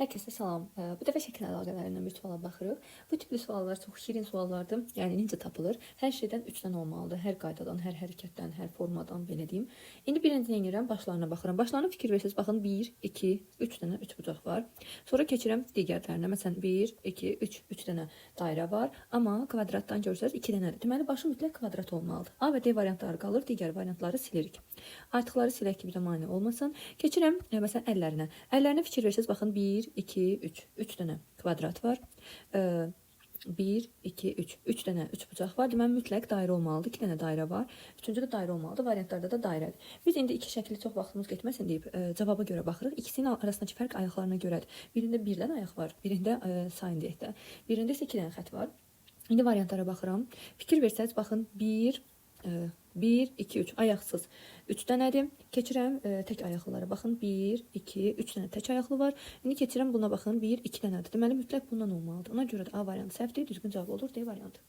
Hər kəsə salam. Bu dəfə şəkil əlaqələrindən bir suala baxırıq. Bu tipli suallar çox şirin suallardır. Yəni necə tapılır? Hər şeydən 3 dənə olmalıdır. Hər qaydadan, hər hərəkətdən, hər formadan belə deyim. İndi birinci nə edirəm? Başlarına baxıram. Başlarına fikir versəz, baxın 1, 2, 3 dənə üçbucaq var. Sonra keçirəm digərlərinə. Məsələn 1, 2, 3 dənə dairə var. Amma kvadratdan görsəz 2 dənədir. Deməli başı mütləq kvadrat olmalıdır. A və D variantları qalır. Digər variantları silirik. Artıqları silək ki, bir də mane olmasın. Keçirəm məsələn əllərinə. Əllərinə fikir versəz, baxın 1, 2, 3. 3 dənə kvadrat var. 1, 2, 3. 3 dənə üçbucaq var. Deməli mütləq dairə olmalıdır. 2 dənə dairə var. Üçüncü də dairə olmalıdır. Variantlarda da dairədir. Biz indi iki şəkli çox vaxtımız getməsin deyib cavaba görə baxırıq. İkisinin arasındakı fərq ayaqlarına görədir. Birində birdən ayaq var, birində sayın deyək də. Birində isə 2 dənə xətt var. İndi variantlara baxıram. Fikir versəz, baxın 1, 2, 3 ayaqsız 3 dənədir. Keçirəm tək ayaqlılara. Baxın 1, 2, 3 dənə tək ayaqlı var. İndi keçirəm buna baxın 1, 2 dənədir. Deməli mütləq bundan olmalıdır. Ona görə də A variantı səhvdir. Düzgün cavab olur D variantı.